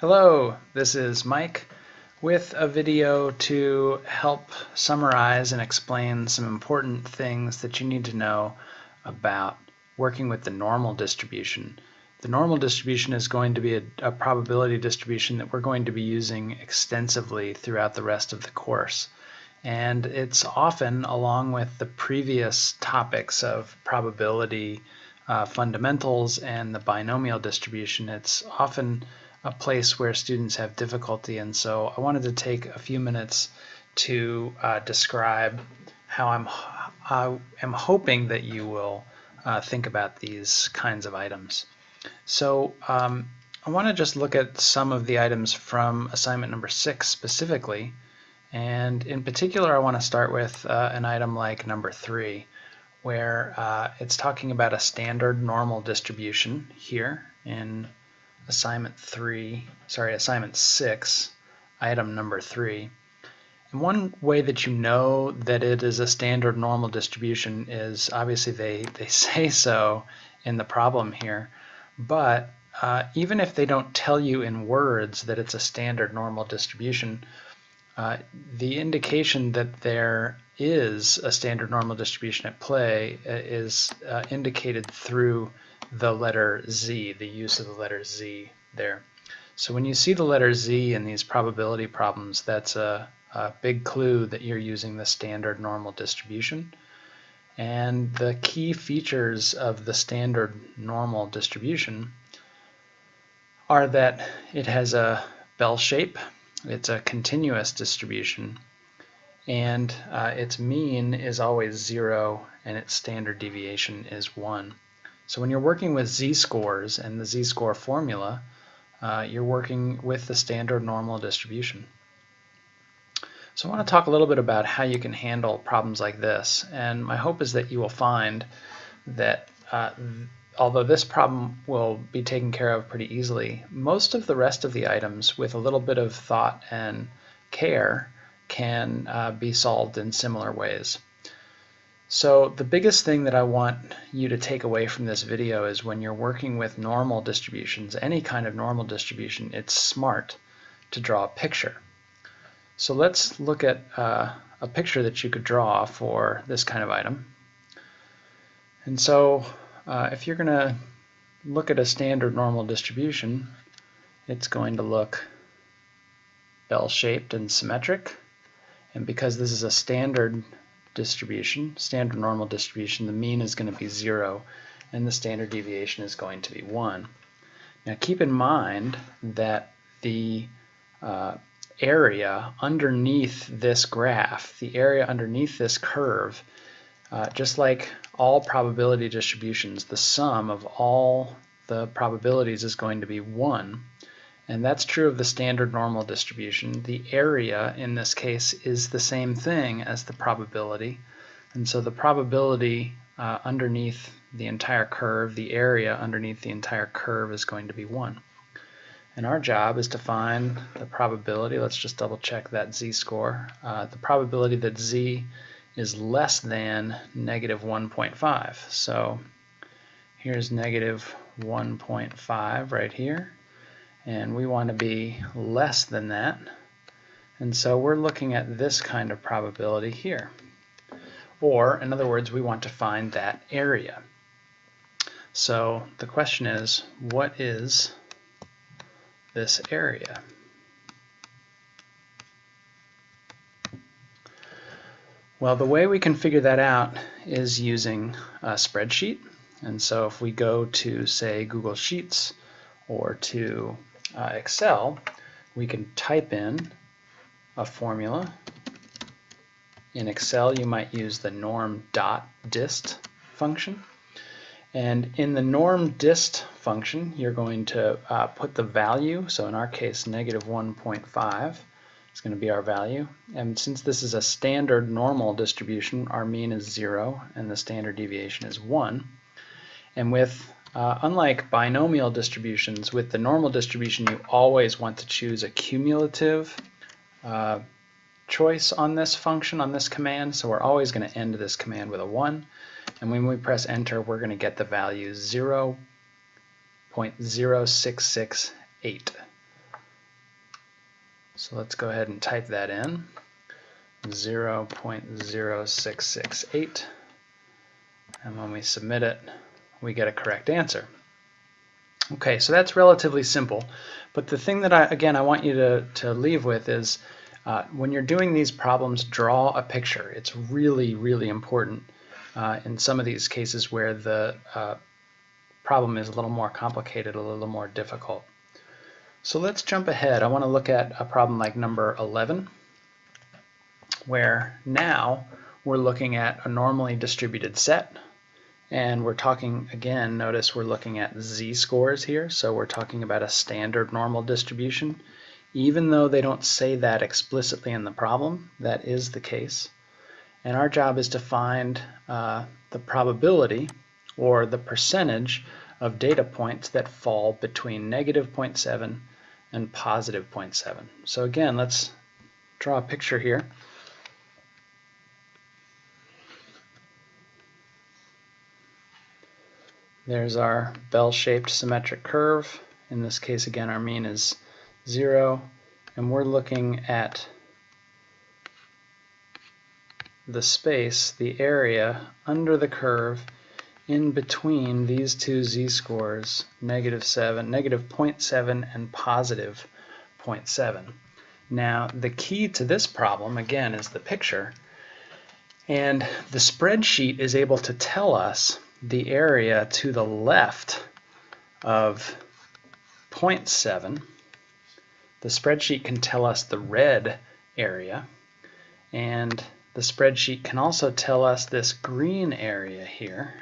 Hello, this is Mike with a video to help summarize and explain some important things that you need to know about working with the normal distribution. The normal distribution is going to be a probability distribution that we're going to be using extensively throughout the rest of the course. And it's often, along with the previous topics of probability fundamentals and the binomial distribution, it's often a place where students have difficulty, and so I wanted to take a few minutes to describe how I am hoping that you will think about these kinds of items. So I want to just look at some of the items from assignment number 6 specifically, and in particular I want to start with an item like number 3, where it's talking about a standard normal distribution here in assignment 6, item number 3. And one way that you know that it is a standard normal distribution is obviously they say so in the problem here, but even if they don't tell you in words that it's a standard normal distribution, the indication that there is a standard normal distribution at play is indicated through the letter Z, the use of the letter Z there. So when you see the letter Z in these probability problems, that's a big clue that you're using the standard normal distribution. And the key features of the standard normal distribution are that it has a bell shape, it's a continuous distribution, and its mean is always 0 and its standard deviation is 1. So when you're working with z-scores and the z-score formula, you're working with the standard normal distribution. So I want to talk a little bit about how you can handle problems like this, and my hope is that you will find that although this problem will be taken care of pretty easily, most of the rest of the items with a little bit of thought and care can be solved in similar ways. So the biggest thing that I want you to take away from this video is when you're working with normal distributions, any kind of normal distribution, it's smart to draw a picture. So let's look at a picture that you could draw for this kind of item. And so if you're going to look at a standard normal distribution, it's going to look bell-shaped and symmetric. And because this is a standard distribution, standard normal distribution, the mean is going to be 0 and the standard deviation is going to be 1. Now keep in mind that the area underneath this graph, the area underneath this curve, just like all probability distributions, the sum of all the probabilities is going to be 1. And that's true of the standard normal distribution. The area in this case is the same thing as the probability. And so the probability underneath the entire curve, the area underneath the entire curve is going to be 1. And our job is to find the probability. Let's just double check that z-score. The probability that z is less than negative 1.5. So here's negative 1.5 right here. And we want to be less than that. And so we're looking at this kind of probability here. Or, in other words, we want to find that area. So the question is, what is this area? Well, the way we can figure that out is using a spreadsheet. And so if we go to, say, Google Sheets or to Excel, we can type in a formula. In Excel, you might use the norm.dist function. And in the norm.dist function, you're going to put the value, so in our case, negative 1.5 is going to be our value. And since this is a standard normal distribution, our mean is 0 and the standard deviation is 1. And with unlike binomial distributions, with the normal distribution you always want to choose a cumulative choice on this function, on this command, so we're always going to end this command with a 1, and when we press enter we're going to get the value 0.0668. So let's go ahead and type that in, 0.0668, and when we submit it, we get a correct answer. Okay, so that's relatively simple, but the thing that I want you to leave with is when you're doing these problems, draw a picture. It's really, really important in some of these cases where the problem is a little more complicated, a little more difficult. So let's jump ahead. I want to look at a problem like number 11, where now we're looking at a normally distributed set. And we're talking, again, notice we're looking at z-scores here, so we're talking about a standard normal distribution. Even though they don't say that explicitly in the problem, that is the case. And our job is to find the probability, or the percentage, of data points that fall between negative 0.7 and positive 0.7. So again, let's draw a picture here. There's our bell-shaped symmetric curve. In this case, again, our mean is 0, and we're looking at the space, the area under the curve in between these two z-scores, negative 0.7 and positive 0.7. Now, the key to this problem, again, is the picture, and the spreadsheet is able to tell us the area to the left of 0.7. The spreadsheet can tell us the red area, and the spreadsheet can also tell us this green area here.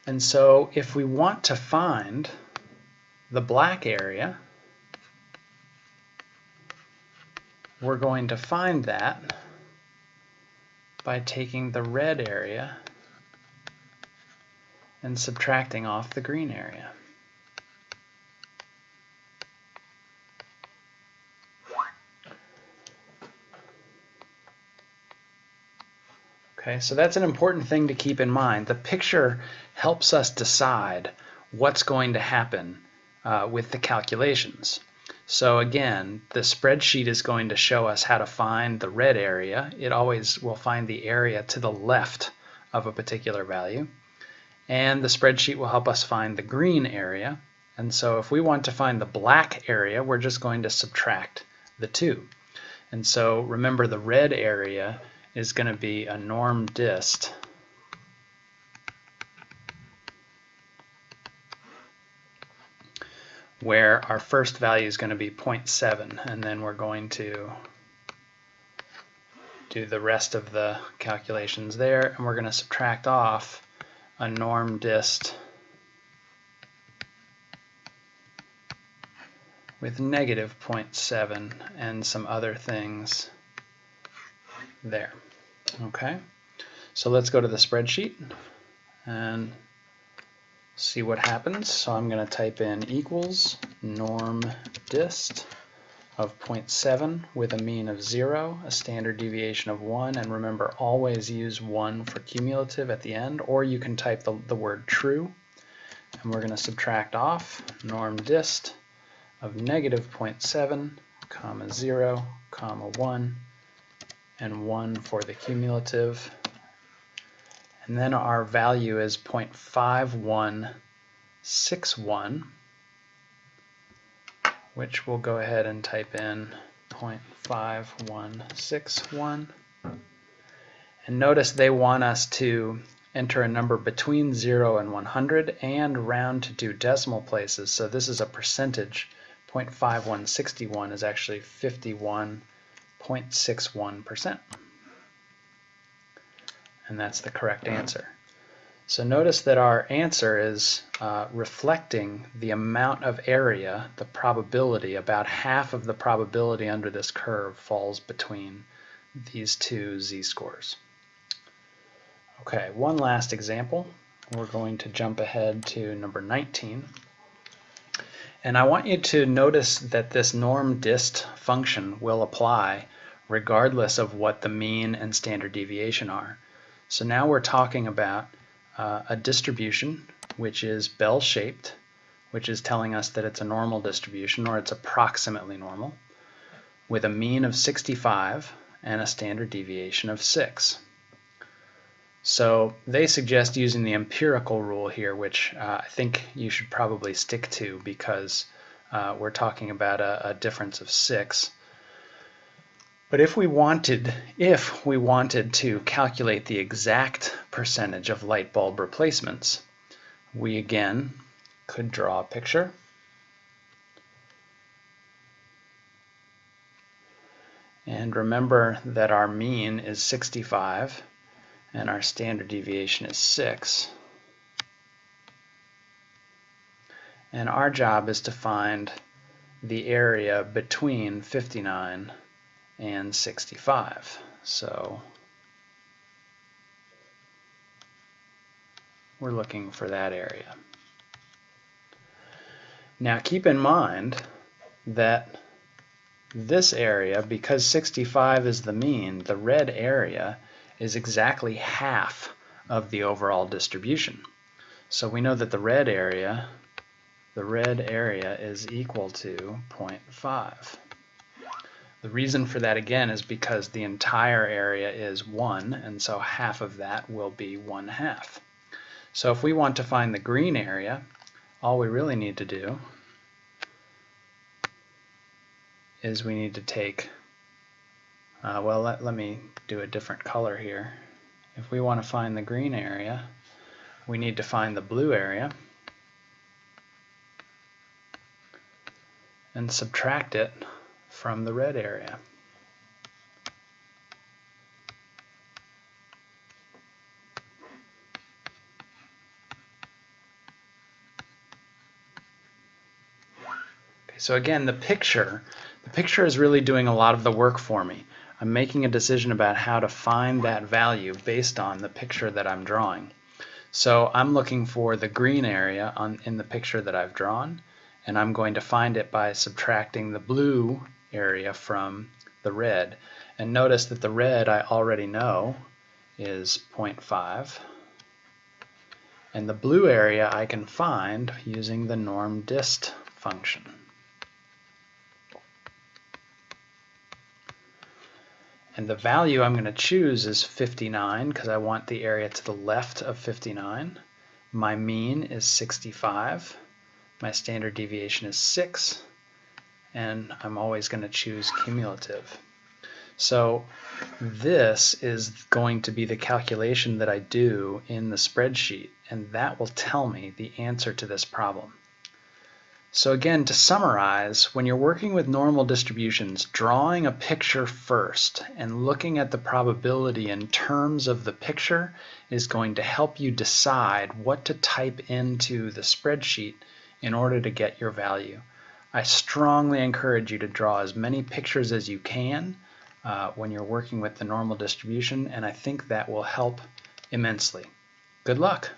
And so if we want to find the black area, we're going to find that by taking the red area and subtracting off the green area. Okay, so that's an important thing to keep in mind. The picture helps us decide what's going to happen with the calculations. So again, the spreadsheet is going to show us how to find the red area. It always will find the area to the left of a particular value. And the spreadsheet will help us find the green area. And so if we want to find the black area, we're just going to subtract the two. And so remember, the red area is going to be a norm dist where our first value is going to be 0.7, and then we're going to do the rest of the calculations there, and we're going to subtract off a norm dist with negative 0.7 and some other things there. Okay, so let's go to the spreadsheet and see what happens. So I'm going to type in equals norm dist of 0.7 with a mean of 0, a standard deviation of 1, and remember, always use 1 for cumulative at the end, or you can type the word true. And we're going to subtract off norm dist of negative 0.7, comma 0, comma 1, and 1 for the cumulative. And then our value is 0.5161, which we'll go ahead and type in 0.5161. And notice they want us to enter a number between 0 and 100 and round to 2 decimal places. So this is a percentage. 0.5161 is actually 51.61%. And that's the correct answer. So notice that our answer is reflecting the amount of area, the probability. About half of the probability under this curve falls between these two z-scores. Okay, one last example. We're going to jump ahead to number 19. And I want you to notice that this norm dist function will apply regardless of what the mean and standard deviation are. So now we're talking about a distribution which is bell-shaped which is telling us that it's a normal distribution, or it's approximately normal, with a mean of 65 and a standard deviation of 6. So they suggest using the empirical rule here, which I think you should probably stick to, because we're talking about a difference of 6. But if we wanted to calculate the exact percentage of light bulb replacements, we again could draw a picture. And remember that our mean is 65 and our standard deviation is 6. And our job is to find the area between 59 and 65. So we're looking for that area. Now keep in mind that this area, because 65 is the mean, the red area is exactly half of the overall distribution. So we know that the red area is equal to 0.5. The reason for that again is because the entire area is 1, and so half of that will be 1/2. So if we want to find the green area, all we really need to do is we need to take, well, let me do a different color here. If we want to find the green area, we need to find the blue area and subtract it from the red area. Okay, so again, the picture is really doing a lot of the work for me. I'm making a decision about how to find that value based on the picture that I'm drawing. So I'm looking for the green area in the picture that I've drawn, and I'm going to find it by subtracting the blue area from the red. And notice that the red I already know is 0.5, and the blue area I can find using the norm dist function. And the value I'm going to choose is 59 because I want the area to the left of 59. My mean is 65. My standard deviation is 6. And I'm always going to choose cumulative. So this is going to be the calculation that I do in the spreadsheet, and that will tell me the answer to this problem. So again, to summarize, when you're working with normal distributions, drawing a picture first and looking at the probability in terms of the picture is going to help you decide what to type into the spreadsheet in order to get your value. I strongly encourage you to draw as many pictures as you can when you're working with the normal distribution, and I think that will help immensely. Good luck!